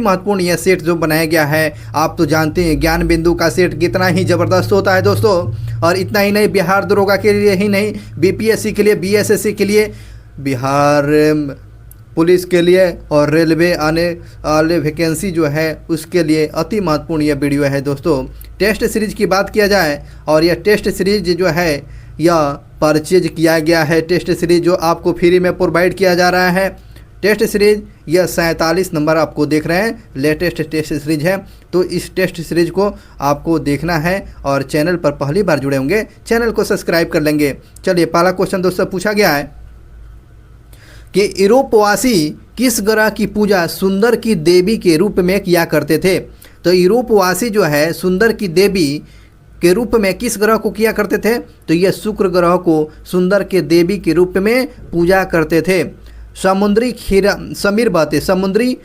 महत्वपूर्ण यह सेट जो बनाया गया है, आप तो जानते हैं ज्ञान बिंदु का सेट कितना ही ज़बरदस्त होता है दोस्तों। और इतना ही नहीं, बिहार दरोगा के लिए ही नहीं, बीपीएससी के लिए, बीएसएससी के लिए, बिहार पुलिस के लिए और रेलवे आने वाले वैकेंसी जो है उसके लिए अति महत्वपूर्ण यह वीडियो है दोस्तों। टेस्ट सीरीज की बात किया जाए और यह टेस्ट सीरीज जो है यह परचेज किया गया है। टेस्ट सीरीज जो आपको फ्री में प्रोवाइड किया जा रहा है। टेस्ट सीरीज यह 47 नंबर आपको देख रहे हैं, लेटेस्ट टेस्ट सीरीज है। तो इस टेस्ट सीरीज को आपको देखना है और चैनल पर पहली बार जुड़े होंगे चैनल को सब्सक्राइब कर लेंगे। चलिए पहला क्वेश्चन दोस्तों पूछा गया है कि यूरोपवासी किस ग्रह की पूजा सुंदर की देवी के रूप में किया करते थे। तो यूरोपवासी जो है सुंदर की देवी के रूप में किस ग्रह को किया करते थे, तो यह शुक्र ग्रह को सुंदर के देवी के रूप में पूजा करते थे। समुद्री खीरा समुद्री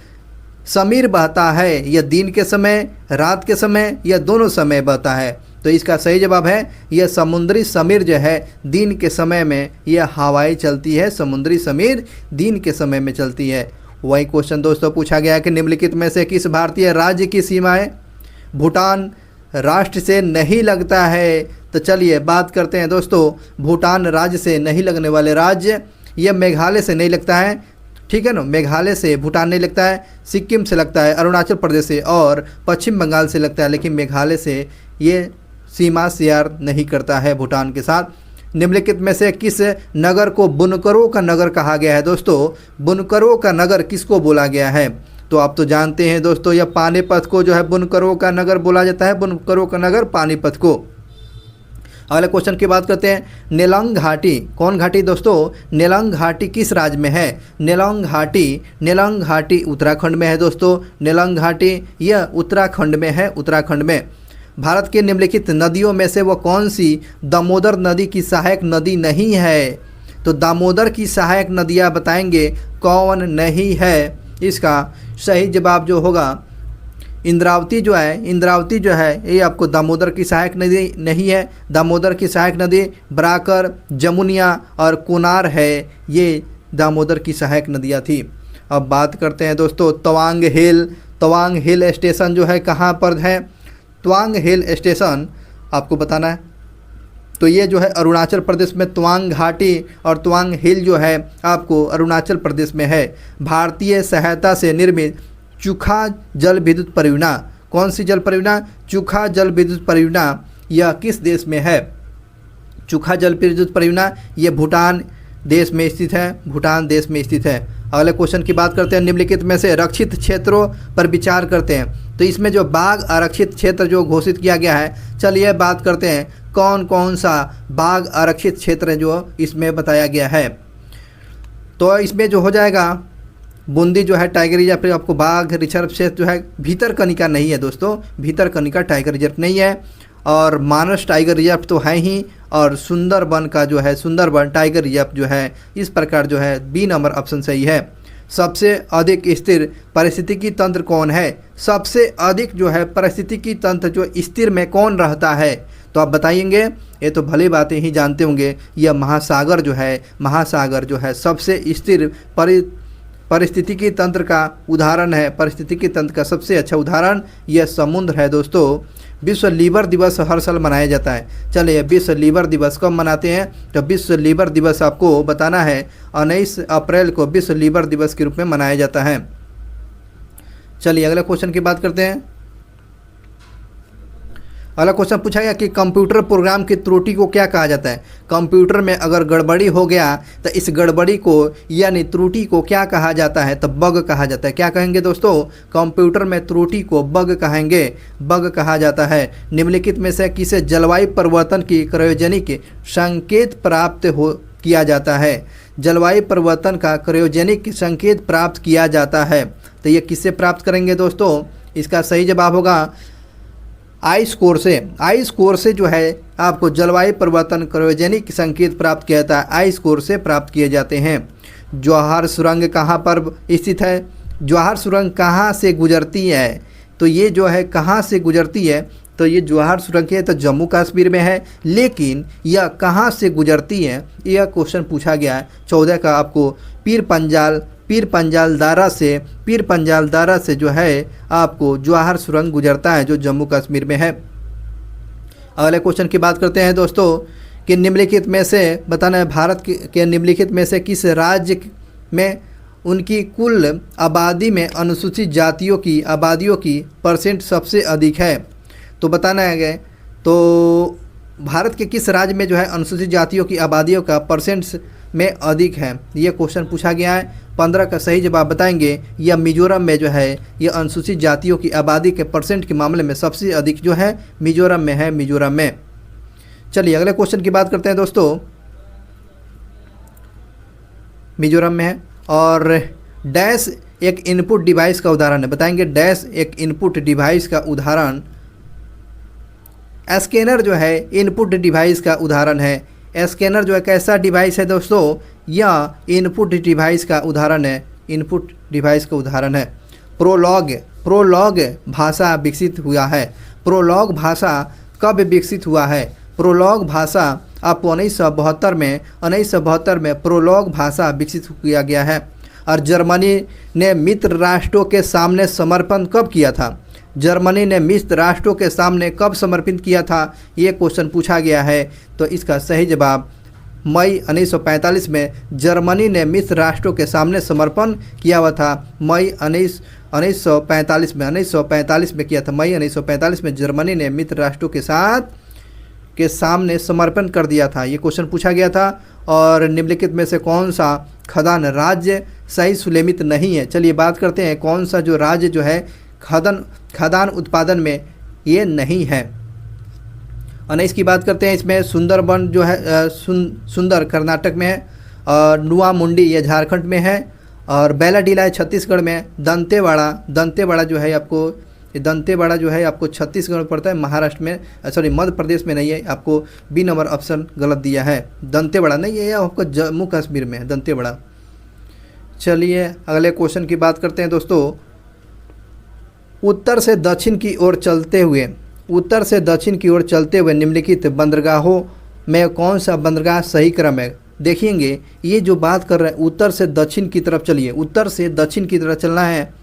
समीर बहता है, यह दिन के समय, रात के समय, यह दोनों समय बहता है। तो इसका सही जवाब है यह समुद्री समीर जो है दिन के समय में यह हवाएं चलती है। समुद्री समीर दिन के समय में चलती है। वही क्वेश्चन दोस्तों पूछा गया कि निम्नलिखित में से किस भारतीय राज्य की सीमाएं भूटान राष्ट्र से नहीं लगता है। तो चलिए बात करते हैं दोस्तों, भूटान राज्य से नहीं लगने वाले राज्य, यह मेघालय से नहीं लगता है, ठीक है ना, मेघालय से भूटान नहीं लगता है, सिक्किम से लगता है, अरुणाचल प्रदेश से और पश्चिम बंगाल से लगता है, लेकिन मेघालय से ये सीमा शेयर नहीं करता है भूटान के साथ। निम्नलिखित में से किस नगर को बुनकरों का नगर कहा गया है दोस्तों। बुनकरों का नगर किसको बोला गया है, तो आप तो जानते हैं दोस्तों यह पानीपत को जो है बुनकरों का नगर बोला जाता है। बुनकरों का नगर पानीपत को। अगले क्वेश्चन की बात करते हैं, नेलंग घाटी, कौन घाटी दोस्तों, नेलंग घाटी किस राज्य में है। नेलंग घाटी उत्तराखंड में है दोस्तों। नेलंग घाटी यह उत्तराखंड में है, उत्तराखंड में। भारत के निम्नलिखित नदियों में से वह कौन सी दामोदर नदी की सहायक नदी नहीं है। तो दामोदर की सहायक नदियाँ बताएंगे कौन नहीं है। इसका सही जवाब जो होगा इंद्रावती जो है ये आपको दामोदर की सहायक नदी नहीं है। दामोदर की सहायक नदी बराकर, जमुनिया और कुनार है, ये दामोदर की सहायक नदियाँ थी। अब बात करते हैं दोस्तों तवांग हिल स्टेशन जो है कहाँ पर है। तवांग हिल स्टेशन आपको बताना है, तो ये जो है अरुणाचल प्रदेश में तवांग घाटी और तवांग हिल जो है आपको अरुणाचल प्रदेश में है। भारतीय सहायता से निर्मित चुखा जल विद्युत परियोजना, कौन सी जल परियोजना, चुखा जल विद्युत परियोजना, यह किस देश में है। चुखा जल विद्युत परियोजना ये भूटान देश में स्थित है, भूटान देश में स्थित है। अगले क्वेश्चन की बात करते हैं, निम्नलिखित में से रक्षित क्षेत्रों पर विचार करते हैं। तो इसमें जो बाघ आरक्षित क्षेत्र जो घोषित किया गया है, चलिए बात करते हैं कौन कौन सा बाघ आरक्षित क्षेत्र जो इसमें बताया गया है। तो इसमें जो हो जाएगा बूंदी जो है टाइगर रिजर्व, फिर आपको बाघ रिजर्व क्षेत्र जो है भीतरकनिका नहीं है दोस्तों, भीतरकनिका टाइगर रिजर्व नहीं है। और मानस टाइगर रिजर्व तो है ही, और सुंदरबन का जो है सुंदरबन टाइगर रिजर्व जो है, इस प्रकार जो है बी नंबर ऑप्शन सही है। सबसे अधिक स्थिर पारिस्थितिकी तंत्र कौन है। सबसे अधिक जो है पारिस्थितिकी तंत्र जो स्थिर में कौन रहता है, तो आप बताइएंगे। ये तो भली बातें ही जानते होंगे, यह महासागर जो है सबसे स्थिर पारिस्थितिकी तंत्र का उदाहरण है। पारिस्थितिकी तंत्र का सबसे अच्छा उदाहरण यह समुद्र है दोस्तों। विश्व लीवर दिवस हर साल मनाया जाता है। चलिए विश्व लीवर दिवस कब मनाते हैं, तो विश्व लीवर दिवस आपको बताना है 19 अप्रैल को विश्व लीवर दिवस के रूप में मनाया जाता है। चलिए अगले क्वेश्चन की बात करते हैं। अगला क्वेश्चन पूछा गया कि कंप्यूटर प्रोग्राम की त्रुटि को क्या कहा जाता है। कंप्यूटर में अगर गड़बड़ी हो गया तो इस गड़बड़ी को यानी त्रुटि को क्या कहा जाता है, तो बग कहा जाता है। क्या कहेंगे दोस्तों, कंप्यूटर में त्रुटि को बग कहेंगे, बग कहा जाता है। निम्नलिखित में से किसे जलवायु परिवर्तन की क्रायोजेनिक संकेत प्राप्त किया जाता है। जलवायु परिवर्तन का क्रायोजेनिक संकेत प्राप्त किया जाता है, तो ये किससे प्राप्त करेंगे दोस्तों। इसका सही जवाब होगा आइस कोर से। आइस कोर से जो है आपको जलवायु परिवर्तन क्रायोजेनिक संकेत प्राप्त किया जाता है, आइस कोर से प्राप्त किए जाते हैं। जवाहर सुरंग कहाँ पर स्थित है। जवाहर सुरंग कहाँ से गुजरती है, तो ये जो है कहाँ से गुजरती है, तो ये जवाहर सुरंग है तो जम्मू कश्मीर में है, लेकिन यह कहाँ से गुजरती है यह क्वेश्चन पूछा गया है। 14 का आपको पीर पंजाल पीर पंजाल दारा से जो है आपको जवाहर सुरंग गुजरता है जो जम्मू कश्मीर में है। अगले क्वेश्चन की बात करते हैं दोस्तों कि निम्नलिखित में से बताना है भारत के निम्नलिखित में से किस राज्य में उनकी कुल आबादी में अनुसूचित जातियों की परसेंट सबसे अधिक है। तो बताना है तो भारत के किस राज्य में जो है अनुसूचित जातियों की आबादियों का परसेंट में अधिक है, ये क्वेश्चन पूछा गया है। 15 का सही जवाब बताएंगे। या मिजोरम में जो है ये अनुसूचित जातियों की आबादी के परसेंट के मामले में सबसे अधिक जो है मिजोरम में है, मिजोरम में। चलिए अगले क्वेश्चन की बात करते हैं दोस्तों। मिजोरम में है और डैश एक इनपुट डिवाइस का उदाहरण है, बताएंगे डैश एक इनपुट डिवाइस का उदाहरण। स्कैनर जो है इनपुट डिवाइस का उदाहरण है। स्कैनर जो है कैसा डिवाइस है दोस्तों, यह इनपुट डिवाइस का उदाहरण है, इनपुट डिवाइस का उदाहरण है। प्रोलॉग भाषा विकसित हुआ है। प्रोलॉग भाषा कब विकसित हुआ है? प्रोलॉग भाषा आपको 1972 में प्रोलॉग भाषा विकसित किया गया है। और जर्मनी ने मित्र राष्ट्रों के सामने समर्पण कब किया था? जर्मनी ने मित्र राष्ट्रों के सामने कब समर्पित किया था, ये क्वेश्चन पूछा गया है। तो इसका सही जवाब मई 1945 में जर्मनी ने मित्र राष्ट्रों के सामने समर्पण किया हुआ था। मई 1945 में किया था। मई 1945 में जर्मनी ने मित्र राष्ट्रों के सामने समर्पण कर दिया था, ये क्वेश्चन पूछा गया था। और निम्नलिखित में से कौन सा खदान राज्य सही सुलेमित नहीं है? चलिए बात करते हैं कौन सा जो राज्य जो है खदान उत्पादन में ये नहीं है। 19 की बात करते हैं। इसमें सुंदरबन जो है सुंदर कर्नाटक में है और नुआ मुंडी ये झारखंड में है और बैलाडीला है छत्तीसगढ़ में। दंतेवाड़ा जो है आपको छत्तीसगढ़ में पड़ता है, महाराष्ट्र में, सॉरी मध्य प्रदेश में नहीं है। आपको बी नंबर ऑप्शन गलत दिया है, दंतेवाड़ा नहीं है, आपको जम्मू कश्मीर में है दंतेवाड़ा। चलिए अगले क्वेश्चन की बात करते हैं दोस्तों। उत्तर से दक्षिण की ओर चलते हुए निम्नलिखित बंदरगाहों में कौन सा बंदरगाह सही क्रम है? देखेंगे ये जो बात कर रहे हैं उत्तर से दक्षिण की तरफ चलिए, उत्तर से दक्षिण की तरफ चलना है।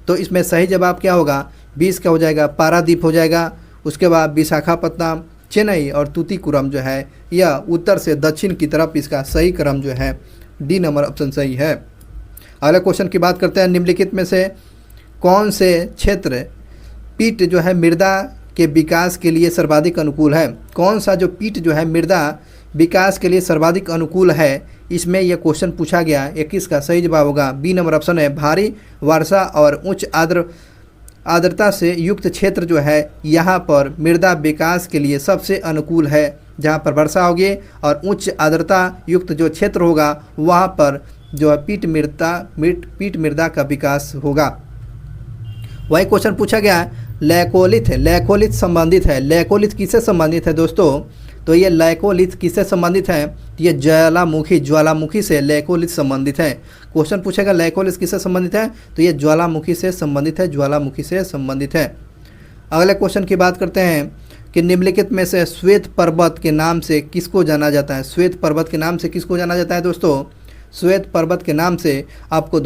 तो इसमें सही जवाब क्या होगा? 20 का हो जाएगा पारादीप हो जाएगा। उसके बाद विशाखापट्टनम, चेन्नई और तूतीकुरम जो है यह उत्तर से दक्षिण की तरफ, इसका सही क्रम जो है डी नंबर ऑप्शन सही है। अगले क्वेश्चन की बात करते हैं। निम्नलिखित में से कौन से क्षेत्र पीट जो है मृदा के विकास के लिए सर्वाधिक अनुकूल है? कौन सा जो पीट जो है मृदा विकास के लिए सर्वाधिक अनुकूल है, इसमें यह क्वेश्चन पूछा गया। 21 का सही जवाब होगा बी नंबर ऑप्शन है। भारी वर्षा और उच्च आर्द्रता से युक्त क्षेत्र जो है यहाँ पर मृदा विकास के लिए सबसे अनुकूल है। जहाँ पर वर्षा होगी और उच्च आर्द्रता युक्त जो क्षेत्र होगा वहाँ पर जो है पीट मृदा का विकास होगा। वही क्वेश्चन पूछा गया लैकोलिथ संबंधित है। लैकोलिथ किससे संबंधित है दोस्तों? तो ये लैकोलिथ किससे संबंधित है? ये ज्वालामुखी से लैकोलिथ संबंधित है। क्वेश्चन पूछेगा लैकोलिथ किससे संबंधित है, तो ये ज्वालामुखी से संबंधित है। अगले क्वेश्चन की बात करते हैं कि निम्नलिखित में से श्वेत पर्वत के नाम से किसको जाना जाता है? श्वेत पर्वत के नाम से किसको जाना जाता है दोस्तों? श्वेत पर्वत के नाम से आपको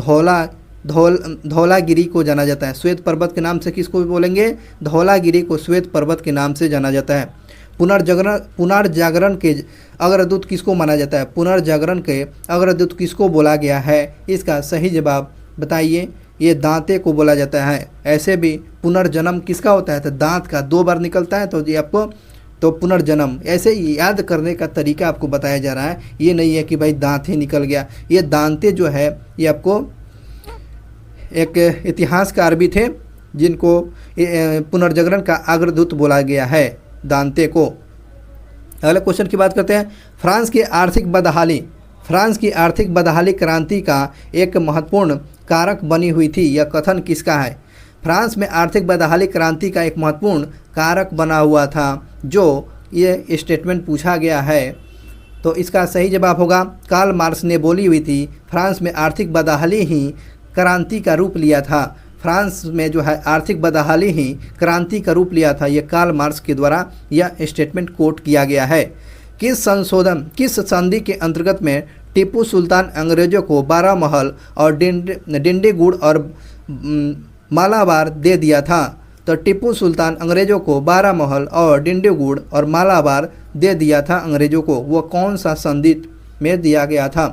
धौलागिरी को जाना जाता है। श्वेत पर्वत के नाम से किसको बोलेंगे? धौलागिरी को श्वेत पर्वत के नाम से जाना जाता है। पुनर्जागरण के अग्रदूत किसको माना जाता है? पुनर्जागरण के अग्रदूत किसको बोला गया है? इसका सही जवाब बताइए। ये दांते को बोला जाता है। ऐसे भी पुनर्जन्म किसका होता है? तो दांत का 2 बार निकलता है, तो ये आपको तो पुनर्जन्म ऐसे याद करने का तरीका आपको बताया जा रहा है। ये नहीं है कि भाई दांत ही निकल गया। ये दांते जो है ये आपको एक इतिहासकार भी थे जिनको पुनर्जागरण का अग्रदूत बोला गया है, दांते को। अगले क्वेश्चन की बात करते हैं। फ्रांस की आर्थिक बदहाली क्रांति का एक महत्वपूर्ण कारक बनी हुई थी, यह कथन किसका है? फ्रांस में आर्थिक बदहाली क्रांति का एक महत्वपूर्ण कारक बना हुआ था, जो ये स्टेटमेंट पूछा गया है। तो इसका सही जवाब होगा कार्ल मार्क्स ने बोली हुई थी। फ्रांस में आर्थिक बदहाली ही क्रांति का रूप लिया था। फ्रांस में जो है आर्थिक बदहाली ही क्रांति का रूप लिया था, यह कार्ल मार्क्स के द्वारा यह स्टेटमेंट कोट किया गया है। किस संधि के अंतर्गत में टीपू सुल्तान अंग्रेजों को बारामहल और डिंडीगुड़ और मालाबार दे दिया था। तो टीपू सुल्तान अंग्रेजों को बारामहल और डिंडीगुड़ और मालाबार दे दिया था अंग्रेजों को, वो कौन सा संधि में दिया गया था?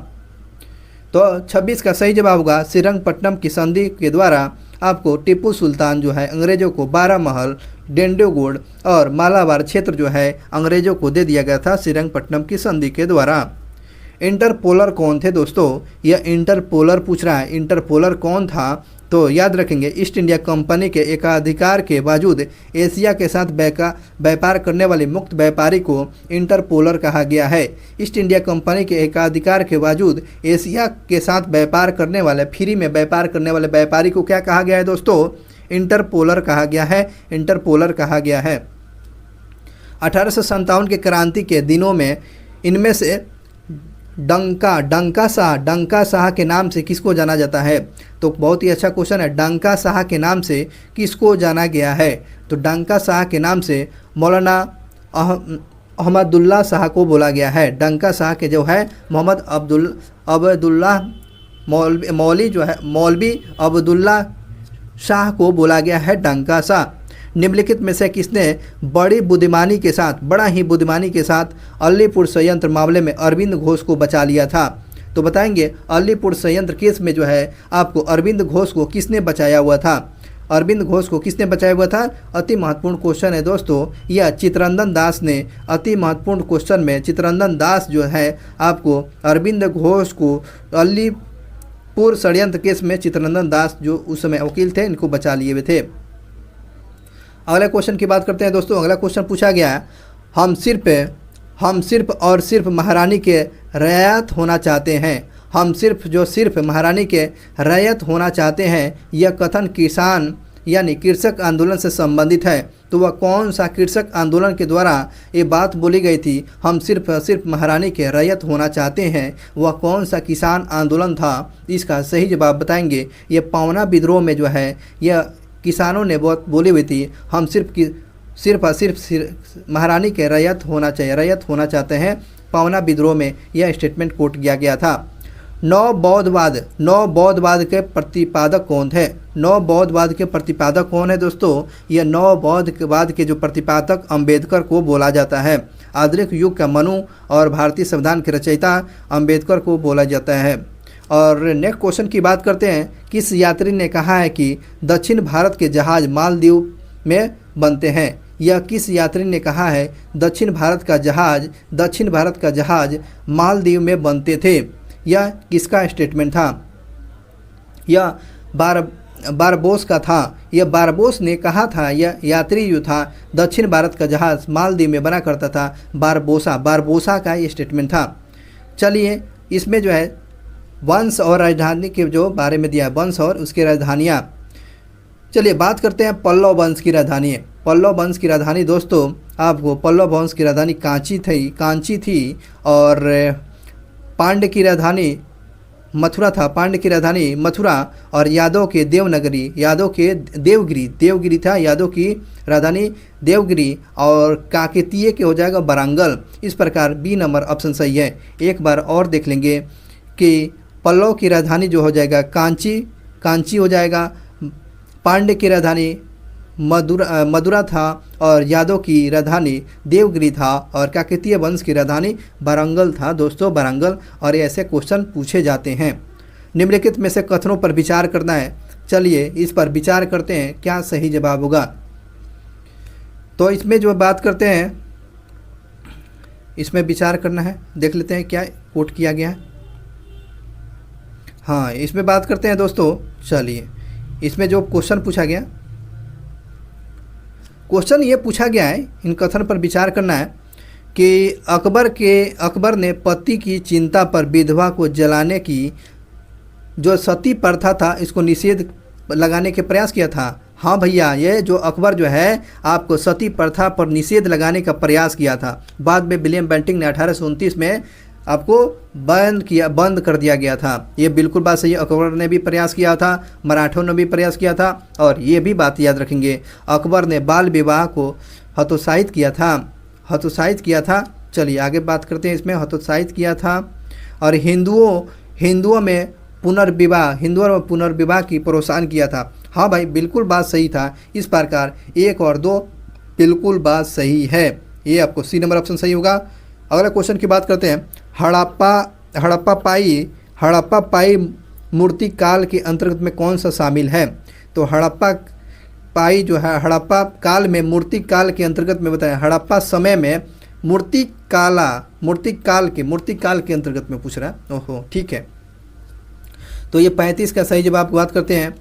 तो 26 का सही जवाब होगा श्रीरंगपट्टनम की संधि के द्वारा आपको टीपू सुल्तान जो है अंग्रेजों को बारामहल, डिंडीगुड़ और मालाबार क्षेत्र जो है अंग्रेजों को दे दिया गया था श्रीरंगपट्टनम की संधि के द्वारा। इंटरपोलर कौन थे दोस्तों? यह इंटरपोलर पूछ रहा है, इंटरपोलर कौन था? तो याद रखेंगे ईस्ट इंडिया कंपनी के एकाधिकार के बावजूद एशिया के साथ व्यापार करने वाले मुक्त व्यापारी को इंटरपोलर कहा गया है। ईस्ट इंडिया कंपनी के एकाधिकार के बावजूद एशिया के साथ व्यापार करने वाले, फ्री में व्यापार करने वाले व्यापारी को क्या कहा गया है दोस्तों? इंटरपोलर कहा गया है, इंटरपोलर कहा गया है। 1857 के क्रांति के दिनों में इनमें से डंका शाह के नाम से किसको जाना जाता है? तो बहुत ही अच्छा क्वेश्चन है, डंका शाह के नाम से किसको जाना गया है? तो डंका शाह के नाम से मौलाना अहमदुल्ला शाह को बोला गया है। डंका शाह के जो है मोहम्मद अब्दुल्ला मौलवी जो है मौलवी अब्दुल्ला शाह को बोला गया है डंका शाह। निम्नलिखित में से किसने बड़ा ही बुद्धिमानी के साथ अलीपुर संयंत्र मामले में अरविंद घोष को बचा लिया था? तो बताएंगे अलीपुर संयंत्र केस में जो है आपको अरविंद घोष को किसने बचाया हुआ था? अरविंद घोष को किसने बचाया हुआ था? अति महत्वपूर्ण क्वेश्चन है दोस्तों, यह चित्तरंजन दास ने, अति महत्वपूर्ण क्वेश्चन में चित्तरंजन दास जो है आपको अरविंद घोष को अलीपुर षड्यंत्र केस में चित्तरंजन दास जो उस समय वकील थे इनको बचा लिए हुए थे। अगला क्वेश्चन की बात करते हैं दोस्तों। अगला क्वेश्चन पूछा गया है, हम सिर्फ और सिर्फ महारानी के रैयत होना चाहते हैं। हम सिर्फ महारानी के रैयत होना चाहते हैं, यह कथन किसान यानी कृषक आंदोलन से संबंधित है। तो वह कौन सा कृषक आंदोलन के द्वारा ये बात बोली गई थी? हम सिर्फ महारानी के रैयत होना चाहते हैं, वह कौन सा किसान आंदोलन था? इसका सही जवाब बताएंगे, ये पावना विद्रोह में जो है यह किसानों ने बहुत बोली हुई थी, हम सिर्फ महारानी के रैयत होना चाहते हैं। पावना विद्रोह में यह स्टेटमेंट कोट किया गया था। नव बौद्धवाद के प्रतिपादक कौन थे? नव बौद्धवाद के प्रतिपादक कौन है दोस्तों? यह नव बौद्धवाद के जो प्रतिपादक अंबेडकर को बोला जाता है। आधुनिक युग का मनु और भारतीय संविधान के रचयिता अंबेडकर को बोला जाता है। और नेक्स्ट क्वेश्चन की बात करते हैं, किस यात्री ने कहा है कि दक्षिण भारत के जहाज मालदीव में बनते हैं? यह किस यात्री ने कहा है दक्षिण भारत का जहाज मालदीव में बनते थे? यह किसका स्टेटमेंट था? यह बारबोस का था। यह बारबोस ने कहा था, यह यात्री जो था दक्षिण भारत का जहाज मालदीव में बना करता था, बारबोसा का ये स्टेटमेंट था। चलिए इसमें जो है वंश और राजधानी के जो बारे में दिया है, वंश और उसकी राजधानियाँ। चलिए बात करते हैं पल्लव वंश की राजधानी। पल्लव वंश की राजधानी दोस्तों आपको पल्लव वंश की राजधानी कांची थी और पांड्य की राजधानी मथुरा था। पांड्य की राजधानी मथुरा और यादव के देवगिरी था। यादव की राजधानी देवगिरी और काकतीय के हो जाएगा वारंगल। इस प्रकार बी नंबर ऑप्शन सही है। एक बार और देख लेंगे कि पल्लव की राजधानी जो हो जाएगा कांची हो जाएगा, पांड्य की राजधानी मदुरा था और यादव की राजधानी देवगिरी था और काकतीय वंश की राजधानी वारंगल था दोस्तों, वारंगल। और ऐसे क्वेश्चन पूछे जाते हैं। निम्नलिखित में से कथनों पर विचार करना है। चलिए इस पर विचार करते हैं, क्या सही जवाब होगा। तो इसमें जो बात करते हैं इसमें विचार करना है, देख लेते हैं क्या कोट किया गया है। हाँ इसमें बात करते हैं दोस्तों। चलिए इसमें जो क्वेश्चन पूछा गया, क्वेश्चन ये पूछा गया है, इन कथन पर विचार करना है कि अकबर ने पति की चिंता पर विधवा को जलाने की जो सती प्रथा था इसको निषेध लगाने के प्रयास किया था। हाँ भैया, ये जो अकबर जो है आपको सती प्रथा पर निषेध लगाने का प्रयास किया था। बाद में विलियम बेंटिंक ने 1829 में आपको बंद कर दिया गया था। ये बिल्कुल बात सही है, अकबर ने भी प्रयास किया था, मराठों ने भी प्रयास किया था। और ये भी बात याद रखेंगे, अकबर ने बाल विवाह को हतोत्साहित किया था। चलिए आगे बात करते हैं। इसमें हतोत्साहित किया था और हिंदुओं में पुनर्विवाह की प्रोत्साहन किया था। हाँ भाई, बिल्कुल बात सही था। इस प्रकार 1 और 2 बिल्कुल बात सही है। ये आपको सी नंबर ऑप्शन सही होगा। अगला क्वेश्चन की बात करते हैं। हड़प्पा पाई मूर्ति काल के अंतर्गत में कौन सा शामिल है? तो हड़प्पा पाई जो है हड़प्पा काल में मूर्ति काल के अंतर्गत में बताया। हड़प्पा समय में मूर्ति काल के अंतर्गत में पूछ रहा है। ओहो, ठीक है। तो ये 35 का सही जवाब की बात करते हैं।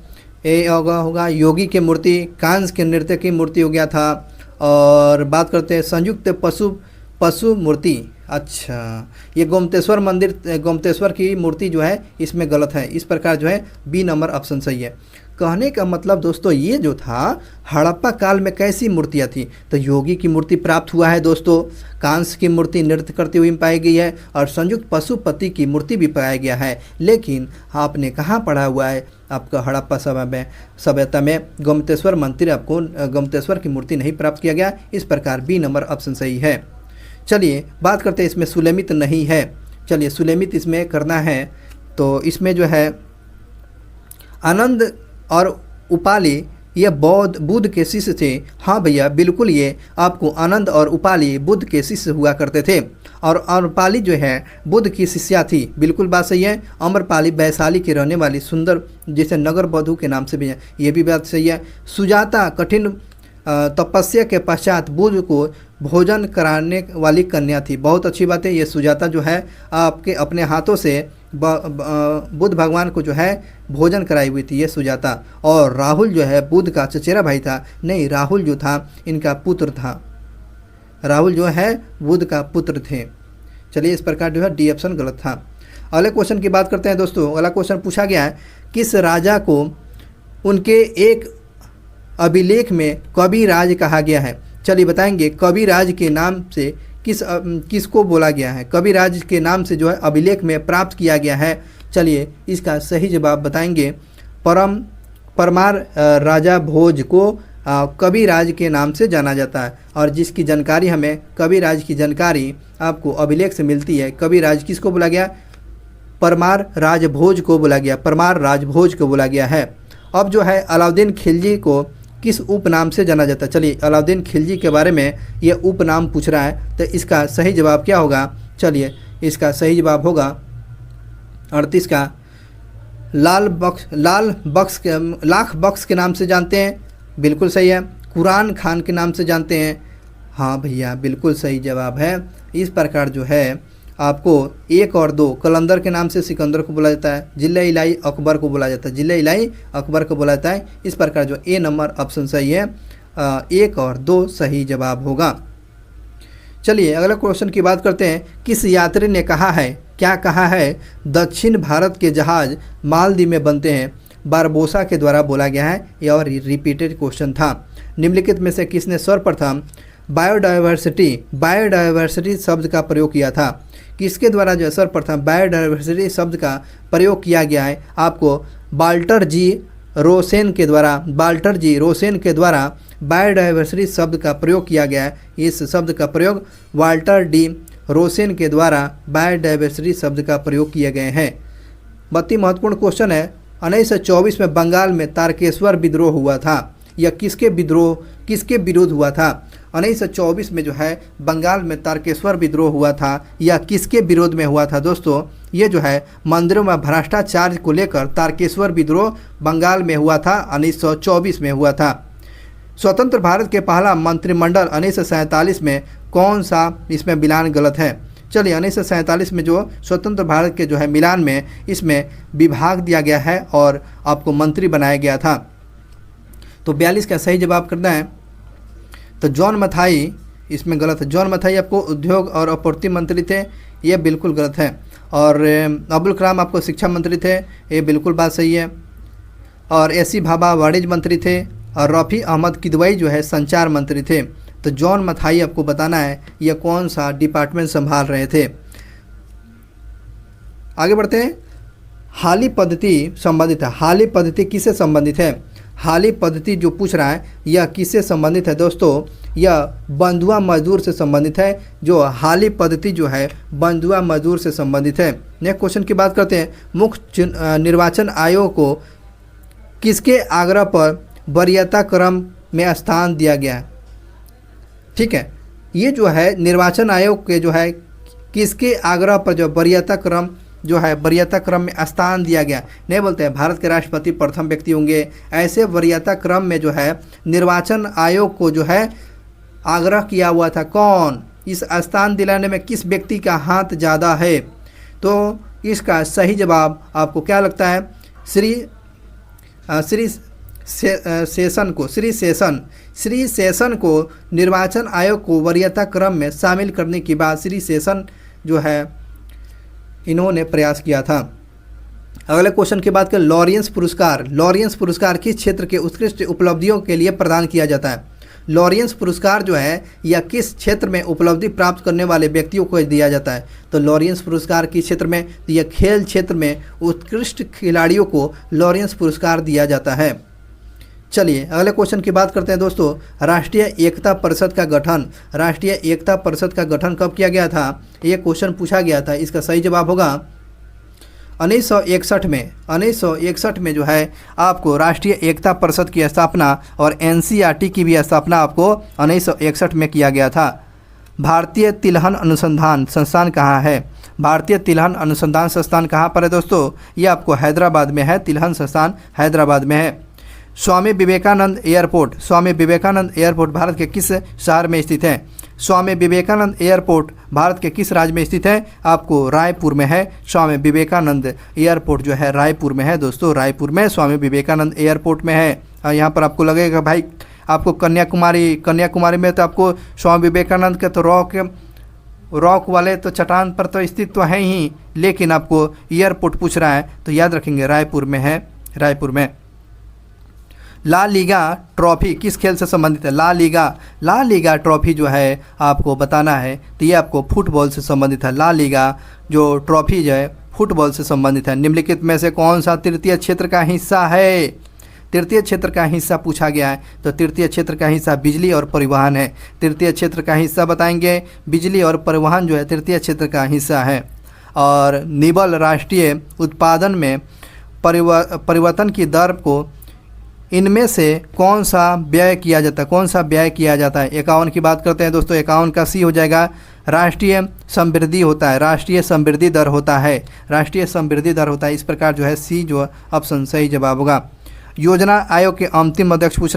ए होगा योगी की मूर्ति, कांस के नृत्य की मूर्ति हो गया था। और बात करते हैं संयुक्त पशु मूर्ति। अच्छा, ये गोमतेश्वर की मूर्ति जो है इसमें गलत है। इस प्रकार जो है बी नंबर ऑप्शन सही है। कहने का मतलब दोस्तों ये जो था हड़प्पा काल में कैसी मूर्तियाँ थी? तो योगी की मूर्ति प्राप्त हुआ है दोस्तों, कांस की मूर्ति नृत्य करती हुई पाई गई है और संयुक्त पशुपति की मूर्ति भी पाया गया है। लेकिन आपने कहाँ पढ़ा हुआ है? आपका हड़प्पा सभ्यता में गोमतेश्वर मंदिर आपको गोमतेश्वर की मूर्ति नहीं प्राप्त किया गया। इस प्रकार बी नंबर ऑप्शन सही है। चलिए बात करते हैं, इसमें सुलेमित नहीं है। चलिए सुलेमित इसमें करना है। तो इसमें जो है आनंद और उपाली ये बुद्ध के शिष्य थे। हाँ भैया, बिल्कुल ये आपको आनंद और उपाली बुद्ध के शिष्य हुआ करते थे। और उपाली जो है बुद्ध की शिष्या थी। बिल्कुल बात सही है। अम्रपाली वैशाली की रहने वाली सुंदर जैसे नगर बधू के नाम से भी है, ये भी बात सही है। सुजाता कठिन तपस्या के पश्चात बुद्ध को भोजन कराने वाली कन्या थी। बहुत अच्छी बात है। ये सुजाता जो है आपके अपने हाथों से बुद्ध भगवान को जो है भोजन कराई हुई थी, ये सुजाता। और राहुल जो है बुद्ध का चचेरा भाई था। नहीं, राहुल जो था इनका पुत्र था। राहुल जो है बुद्ध का पुत्र थे। चलिए इस प्रकार जो है डी ऑप्शन गलत था। अगले क्वेश्चन की बात करते हैं दोस्तों। अगला क्वेश्चन पूछा गया है, किस राजा को उनके एक अभिलेख में कविराज कहा गया है? चलिए बताएंगे कविराज के नाम से किसको बोला गया है? कविराज के नाम से जो है अभिलेख में प्राप्त किया गया है। चलिए इसका सही जवाब बताएंगे। परमार राजा भोज को कविराज के नाम से जाना जाता है। और जिसकी जानकारी हमें कविराज की जानकारी आपको अभिलेख से मिलती है। कविराज किसको बोला गया? परमार राजभोज को बोला गया। परमार राजभोज को बोला गया है। अब जो है अलाउद्दीन खिलजी को किस उपनाम से जाना जाता है? चलिए अलाउद्दीन खिलजी के बारे में ये उपनाम पूछ रहा है। तो इसका सही जवाब क्या होगा? चलिए इसका सही जवाब होगा 38 का लाख बख्श के नाम से जानते हैं। बिल्कुल सही है। कुरान खान के नाम से जानते हैं। हाँ भैया, बिल्कुल सही जवाब है। इस प्रकार जो है आपको 1 और 2 कलंदर के नाम से सिकंदर को बोला जाता है। जिला इलाई अकबर को बोला जाता है। जिला इलाई अकबर को बोला जाता है। इस प्रकार जो ए नंबर ऑप्शन सही है। 1 और 2 सही जवाब होगा। चलिए अगला क्वेश्चन की बात करते हैं। किस यात्री ने कहा है, क्या कहा है, दक्षिण भारत के जहाज मालदीव में बनते हैं? बारबोसा के द्वारा बोला गया है। यह और रिपीटेड क्वेश्चन था। निम्नलिखित में से किसने सर्वप्रथम बायोडाइवर्सिटी शब्द का प्रयोग किया था? किसके द्वारा जो है सर्वप्रथम बायोडाइवर्सिटी शब्द का प्रयोग किया गया है? आपको वाल्टर जी रोसेन के द्वारा बायोडाइवर्सिटी शब्द का प्रयोग किया गया है। इस शब्द का प्रयोग वाल्टर डी रोसेन के द्वारा बायोडाइवर्सिटी शब्द का प्रयोग किए गए हैं। बहुत ही महत्वपूर्ण क्वेश्चन है। 1924 में बंगाल में तारकेश्वर विद्रोह हुआ था। यह किसके विरोध हुआ था? 1924 में जो है बंगाल में तारकेश्वर विद्रोह हुआ था। यह किसके विरोध में हुआ था दोस्तों? ये जो है मंदिरों में भ्रष्टाचार को लेकर तारकेश्वर विद्रोह बंगाल में हुआ था। 1924 में हुआ था। स्वतंत्र भारत के पहला मंत्रिमंडल 1947 में कौन सा इसमें मिलान गलत है? चलिए 1947 में जो स्वतंत्र भारत के जो है मिलान में इसमें विभाग दिया गया है और आपको मंत्री बनाया गया था। तो 42 का सही जवाब करना है। तो जॉन मथाई इसमें गलत है। जॉन मथाई आपको उद्योग और आपूर्ति मंत्री थे, ये बिल्कुल गलत है। और अब्दुल कलाम आपको शिक्षा मंत्री थे, ये बिल्कुल बात सही है। और एसी भाभा वाणिज्य मंत्री थे और रफ़ी अहमद किदवई जो है संचार मंत्री थे। तो जॉन मथाई आपको बताना है ये कौन सा डिपार्टमेंट संभाल रहे थे। आगे बढ़ते हैं। हाली पद्धति संबंधित है। हाली पद्धति किससे संबंधित है? हाली पद्धति जो पूछ रहा है यह किससे संबंधित है दोस्तों? यह बंधुआ मजदूर से संबंधित है। जो हाली पद्धति जो है बंधुआ मजदूर से संबंधित है। नेक्स्ट क्वेश्चन की बात करते हैं। मुख्य निर्वाचन आयोग को किसके आग्रह पर वरीयता क्रम में स्थान दिया गया है? ठीक है, ये जो है निर्वाचन आयोग के जो है किसके आग्रह पर जो वरीयता क्रम जो है वरीयता क्रम में स्थान दिया गया। नहीं बोलते हैं भारत के राष्ट्रपति प्रथम व्यक्ति होंगे, ऐसे वरीयता क्रम में जो है निर्वाचन आयोग को जो है आग्रह किया हुआ था। कौन? इस स्थान दिलाने में किस व्यक्ति का हाथ ज़्यादा है? तो इसका सही जवाब आपको क्या लगता है? श्री सेशन को निर्वाचन आयोग को वरीयता क्रम में शामिल करने के बाद श्री सेशन जो है इन्होंने प्रयास किया था। अगले क्वेश्चन की बात करें। लॉरेंस पुरस्कार किस क्षेत्र के उत्कृष्ट उपलब्धियों के लिए प्रदान किया जाता है? लॉरेंस पुरस्कार जो है यह किस क्षेत्र में उपलब्धि प्राप्त करने वाले व्यक्तियों को दिया जाता है? तो लॉरेंस पुरस्कार किस क्षेत्र में? तो यह खेल क्षेत्र में उत्कृष्ट खिलाड़ियों को लॉरेंस पुरस्कार दिया जाता है। चलिए अगले क्वेश्चन की बात करते हैं दोस्तों। राष्ट्रीय एकता परिषद का गठन कब किया गया था? ये क्वेश्चन पूछा गया था। इसका सही जवाब होगा 1961 में जो है आपको राष्ट्रीय एकता परिषद की स्थापना और एनसीईआरटी की भी स्थापना आपको 1961 में किया गया था। भारतीय तिलहन अनुसंधान संस्थान कहाँ है? भारतीय तिलहन अनुसंधान संस्थान कहाँ पर है दोस्तों? ये आपको हैदराबाद में है। तिलहन संस्थान हैदराबाद में है। स्वामी विवेकानंद एयरपोर्ट भारत के किस शहर में स्थित है? स्वामी विवेकानंद एयरपोर्ट भारत के किस राज्य में स्थित है? आपको रायपुर में है। स्वामी विवेकानंद एयरपोर्ट जो है रायपुर में है दोस्तों, रायपुर में स्वामी विवेकानंद एयरपोर्ट में है। यहाँ पर आपको लगेगा भाई आपको कन्याकुमारी में तो आपको स्वामी विवेकानंद के तो रॉक वाले तो चट्टान पर तो स्थित तो है ही, लेकिन आपको एयरपोर्ट पूछ रहा है तो याद रखेंगे रायपुर में है, रायपुर में। ला लीगा ट्रॉफी किस खेल से संबंधित है? ला लीगा ट्रॉफी जो है आपको बताना है तो ये आपको फुटबॉल से संबंधित है। ला लीगा जो ट्रॉफी जो है फुटबॉल से संबंधित है। निम्नलिखित में से कौन सा तृतीय क्षेत्र का हिस्सा है? तृतीय क्षेत्र का हिस्सा पूछा गया है तो तृतीय क्षेत्र का हिस्सा बिजली और परिवहन है। तृतीय क्षेत्र का हिस्सा बताएंगे, बिजली और परिवहन जो है तृतीय क्षेत्र का हिस्सा है। और निबल राष्ट्रीय उत्पादन में परिवर्तन की दर को इनमें से कौन सा व्यय किया जाता है? 51 की बात करते हैं दोस्तों। 51 का सी हो जाएगा राष्ट्रीय समृद्धि होता है, राष्ट्रीय समृद्धि दर होता है। इस प्रकार जो है सी जो ऑप्शन सही जवाब होगा। योजना आयोग के अंतिम अध्यक्ष पूछ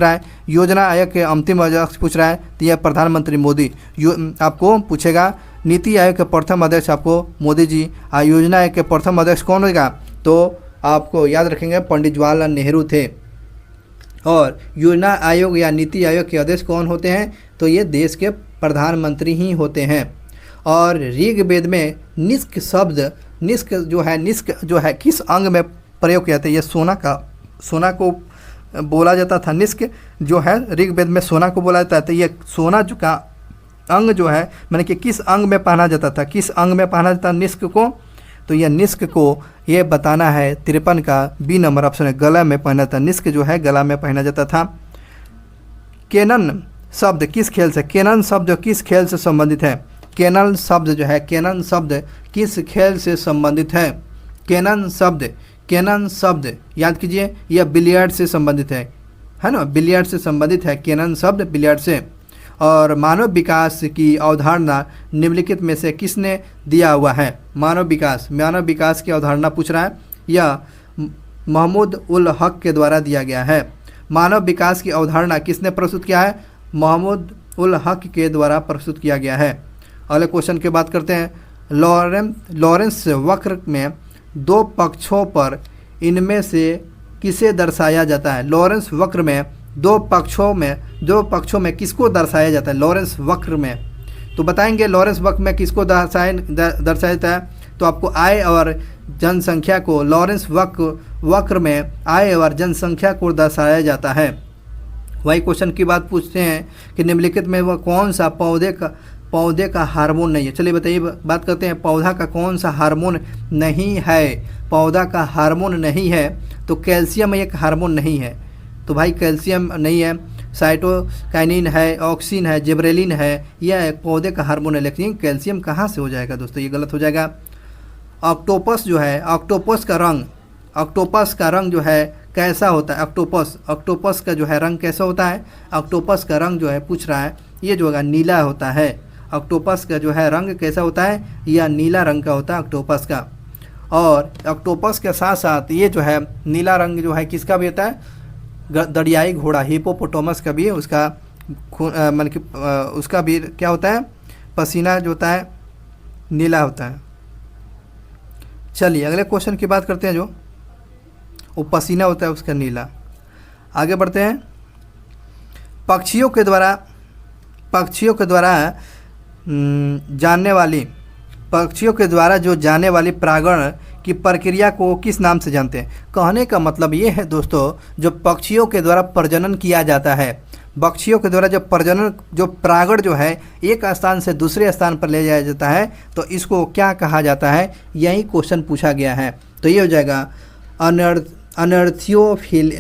रहा है तो यह प्रधानमंत्री मोदी। आपको पूछेगा नीति आयोग के प्रथम अध्यक्ष आपको मोदी जी। योजना आयोग के प्रथम अध्यक्ष कौन होगा? तो आपको याद रखेंगे पंडित जवाहरलाल नेहरू थे। और योजना आयोग या नीति आयोग के अध्यक्ष कौन होते हैं? तो ये देश के प्रधानमंत्री ही होते हैं। और ऋग्वेद में निष्क जो है किस अंग में प्रयोग किया था? ये सोना को बोला जाता था। निष्क जो है ऋग्वेद में सोना को बोला जाता है। तो ये सोना जो का अंग जो है मैंने कि किस अंग में पहना जाता था? निष्क को? तो यह निष्क को ये बताना है 53 का बी नंबर ऑप्शन है। गला में पहना था। निष्क जो है गला में पहना जाता था। केनन शब्द किस खेल से संबंधित है? केनन शब्द किस खेल से संबंधित है? केनन शब्द याद कीजिए यह बिलियर्ड से संबंधित है ना? बिलियर्ड से संबंधित है केनन शब्द, बिलियर्ड से। और मानव विकास की अवधारणा निम्नलिखित में से किसने दिया हुआ है? मानव विकास की अवधारणा पूछ रहा है। यह महमूद उल हक के द्वारा दिया गया है। मानव विकास की अवधारणा किसने प्रस्तुत किया है? महमूद उल हक के द्वारा प्रस्तुत किया गया है। अगले क्वेश्चन की बात करते हैं। लॉरेंस वक्र में दो पक्षों पर इनमें से किसे दर्शाया जाता है? लॉरेंस वक्र में दो पक्षों में किसको दर्शाया जाता है? लॉरेंस वक्र में तो बताएंगे लॉरेंस वक्र में किसको दर्शाया जाता है? तो आपको आय और जनसंख्या को लॉरेंस वक्र में आय और जनसंख्या को दर्शाया जाता है। वही क्वेश्चन की बात पूछते हैं कि निम्नलिखित में वह कौन सा पौधे का हार्मोन नहीं है? चलिए बताइए, बात करते हैं पौधा का कौन सा हार्मोन नहीं है? पौधा का हार्मोन नहीं है तो कैल्शियम एक हार्मोन नहीं है। तो भाई कैल्शियम नहीं है, साइटोकाइनिन है, ऑक्सीन है, जिब्रेलिन है, यह एक पौधे का हार्मोन है, लेकिन कैल्शियम कहाँ से हो जाएगा दोस्तों, ये गलत हो जाएगा। ऑक्टोपस जो है, ऑक्टोपस का रंग जो है कैसा होता है, ऑक्टोपस का जो है रंग कैसा होता है, ऑक्टोपस का रंग जो है पूछ रहा है, ये जो होगा नीला होता है। ऑक्टोपस का जो है रंग कैसा होता है, यह नीला रंग का होता है ऑक्टोपस का। और ऑक्टोपस के साथ साथ ये जो है नीला रंग जो है किसका भी होता है, दरियाई घोड़ा हिपोपोटामस का भी उसका मतलब कि उसका भी क्या होता है, पसीना जो होता है नीला होता है। चलिए अगले क्वेश्चन की बात करते हैं, जो वो पसीना होता है उसका नीला। आगे बढ़ते हैं। पक्षियों के द्वारा जो जाने वाली परागण की प्रक्रिया को किस नाम से जानते हैं। कहने का मतलब ये है दोस्तों, जो पक्षियों के द्वारा प्रजनन किया जाता है, पक्षियों के द्वारा जो परागण जो है एक स्थान से दूसरे स्थान पर ले जाया जाता है, तो इसको क्या कहा जाता है, यही क्वेश्चन पूछा गया है। तो ये हो जाएगा अनर्थीथेफिली,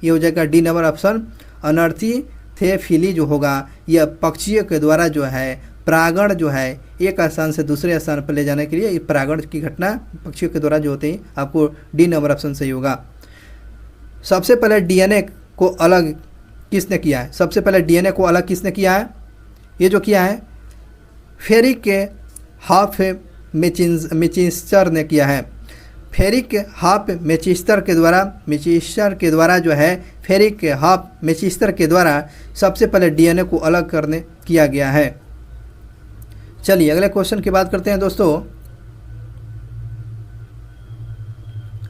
ये हो जाएगा डी नंबर ऑप्शन। अनर्थीथेफिली जो होगा यह पक्षियों के द्वारा जो है परागण जो है एक स्थान से दूसरे स्थान पर ले जाने के लिए, ये परागण की घटना पक्षियों के द्वारा जो होती है, आपको डी नंबर ऑप्शन सही होगा। सबसे पहले डीएनए को अलग किसने किया है, सबसे पहले डीएनए को अलग किसने किया है, ये जो किया है फेरिक के हाफ मैचिस्टर ने किया है। फेरिक हाफ मैचिस्टर के द्वारा जो है फेरिक के हाफ मैचिस्टर के द्वारा सबसे पहले डीएनए को अलग करने किया गया है। चलिए अगले क्वेश्चन की बात करते हैं दोस्तों।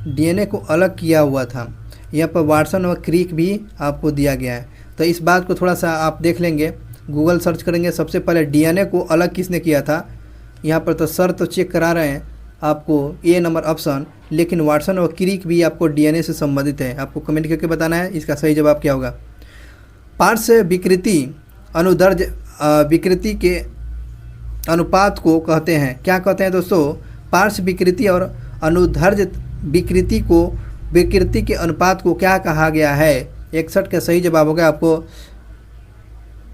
डीएनए को अलग किया हुआ था, यहाँ पर वाटसन और क्रिक भी आपको दिया गया है, तो इस बात को थोड़ा सा आप देख लेंगे, गूगल सर्च करेंगे सबसे पहले डीएनए को अलग किसने किया था। यहाँ पर तो सर तो चेक करा रहे हैं आपको ए नंबर ऑप्शन, लेकिन वाटसन और क्रिक भी आपको डीएनए से संबंधित है। आपको कमेंट करके बताना है इसका सही जवाब क्या होगा। पार्श्व विकृति अनुदर्ज विकृति के अनुपात को कहते हैं, क्या कहते हैं दोस्तों, पार्श्व विकृति और अनुदर्ज विकृति के अनुपात को क्या कहा गया है। 61 का सही जवाब होगा आपको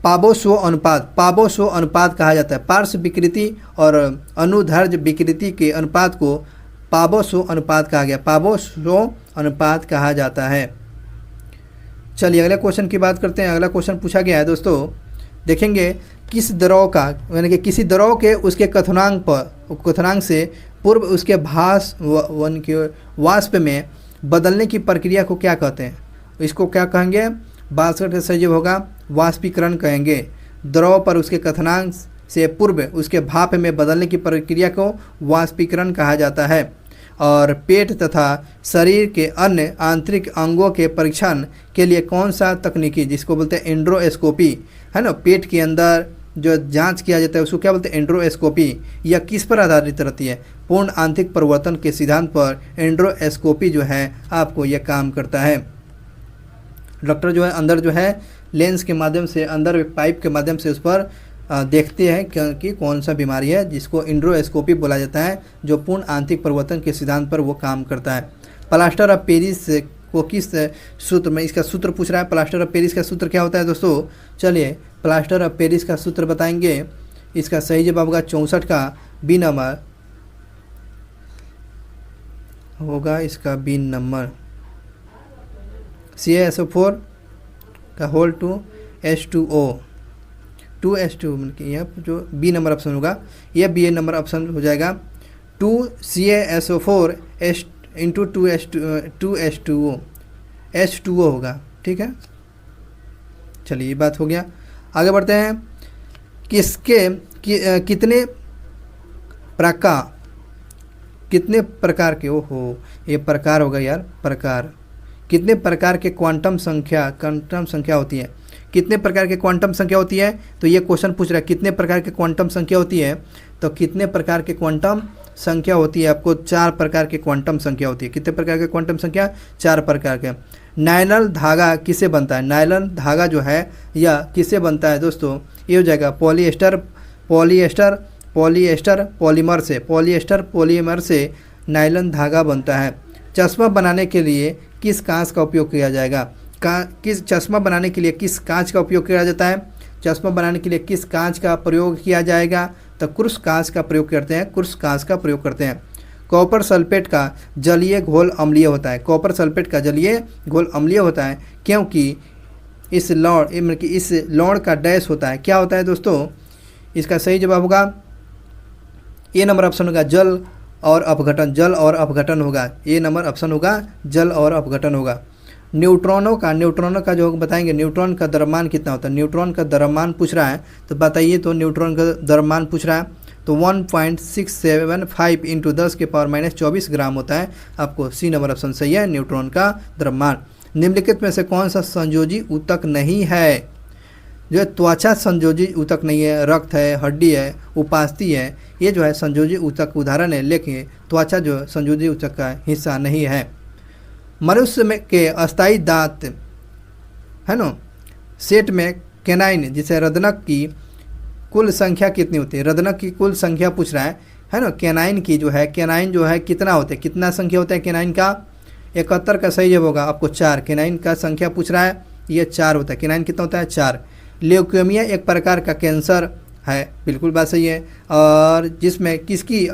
पाबोसो अनुपात कहा जाता है। पार्श्व विकृति और अनुदर्ज विकृति के अनुपात को पाबोसो अनुपात कहा गया, पाबोसो अनुपात कहा जाता है। चलिए अगले क्वेश्चन की बात करते हैं। अगला क्वेश्चन पूछा गया है दोस्तों, देखेंगे किस द्रव का, यानी कि किसी द्रव के उसके क्वथनांक से पूर्व उसके वाष्प में बदलने की प्रक्रिया को क्या कहते हैं। इसको क्या कहेंगे, 62 का सही होगा वाष्पीकरण कहेंगे। द्रव पर उसके क्वथनांक से पूर्व उसके भाप में बदलने की प्रक्रिया को वाष्पीकरण कहा जाता है। और पेट तथा शरीर के अन्य आंतरिक अंगों के परीक्षण के लिए कौन सा तकनीकी, जिसको बोलते हैं एंड्रोस्कोपी, है ना, पेट के अंदर जो जांच किया जाता है उसको क्या बोलते हैं, एंड्रोस्कोपी। यह किस पर आधारित रहती है, पूर्ण आंतरिक परिवर्तन के सिद्धांत पर एंड्रोस्कोपी जो है आपको यह काम करता है। डॉक्टर जो है अंदर जो है लेंस के माध्यम से, अंदर एक पाइप के माध्यम से उस पर देखते हैं कि कौन सा बीमारी है, जिसको एंड्रोस्कोपी बोला जाता है, जो पूर्ण आंतरिक परिवर्तन के सिद्धांत पर वो काम करता है। प्लास्टर ऑफ पेरिस को किस सूत्र में, इसका सूत्र पूछ रहा है, प्लास्टर ऑफ पेरिस का सूत्र क्या होता है दोस्तों। चलिए प्लास्टर ऑफ पेरिस का सूत्र बताएंगे, इसका सही जवाब होगा 64 का बी नंबर होगा, इसका बी नंबर CaSO4 का होल टू H2O 2H2, मतलब कि यह जो बी नंबर ऑप्शन होगा यह बी नंबर ऑप्शन हो जाएगा। 2CaSO4 इंटू 2H2O H2O होगा, ठीक है। चलिए ये बात हो गया, आगे बढ़ते हैं। कितने प्रकार के, ओहो ये प्रकार होगा यार, प्रकार, कितने प्रकार के क्वांटम संख्या होती है, कितने प्रकार के क्वांटम संख्या होती है। तो ये क्वेश्चन पूछ रहा है कितने प्रकार के क्वांटम संख्या होती है, तो कितने प्रकार के क्वांटम संख्या होती है, आपको 4 प्रकार के क्वांटम संख्या होती है। कितने प्रकार के क्वांटम संख्या, 4 प्रकार के। नायलॉन धागा किससे बनता है, नायलॉन धागा जो है यह किससे बनता है दोस्तों, ये हो जाएगा पॉलिएस्टर पॉलीमर से, पॉलिएस्टर पॉलीमर से नायलॉन धागा बनता है। चश्मा बनाने के लिए किस कांच का उपयोग किया जाएगा? किस चश्मा बनाने के लिए किस कांच का उपयोग किया जाता है? चश्मा बनाने के लिए किस कांच का प्रयोग किया जाएगा? तो कुर्स कांच का प्रयोग करते हैं, कुर्स कांच का प्रयोग करते हैं। कॉपर सल्फेट का जलीय घोल अम्लीय होता है। कॉपर सल्फेट का जलीय घोल अम्लीय होता है क्योंकि इस लौड़ का डैश होता है। क्या होता है दोस्तों? इसका सही जवाब होगा ए नंबर ऑप्शन होगा, जल और अपघटन। जल और अपघटन होगा, ए नंबर ऑप्शन होगा, जल और अपघटन होगा। न्यूट्रॉनों का जो बताएंगे, न्यूट्रॉन का द्रव्यमान कितना होता है? न्यूट्रॉन का द्रव्यमान पूछ रहा है तो बताइए। तो न्यूट्रॉन का द्रव्यमान पूछ रहा है तो 1.675 इंटू 10⁻24 ग्राम होता है। आपको सी नंबर ऑप्शन सही है, न्यूट्रॉन का द्रव्यमान। निम्नलिखित में से कौन सा संयोजी ऊतक नहीं है? जो त्वचा संयोजी ऊतक नहीं है, रक्त है, हड्डी है, उपास्थि है, ये जो है संयोजी ऊतक उदाहरण है, लेकिन त्वचा जो संयोजी ऊतक का हिस्सा नहीं है। मनुष्य में के अस्थायी दांत है ना, सेट में कैनाइन जिसे रदनक की कुल संख्या कितनी होती है? रदनक की कुल संख्या पूछ रहा है ना। कैनाइन की जो है, कैनाइन जो है कितना होते हैं, कितना संख्या होता है कैनाइन का? 71 का सही जवाब होगा आपको 4। कैनाइन का संख्या पूछ रहा है, ये 4 होता है। कैनाइन कितना होता है? 4। ल्यूकेमिया एक प्रकार का कैंसर है, बिल्कुल बात सही है। और जिसमें किसकी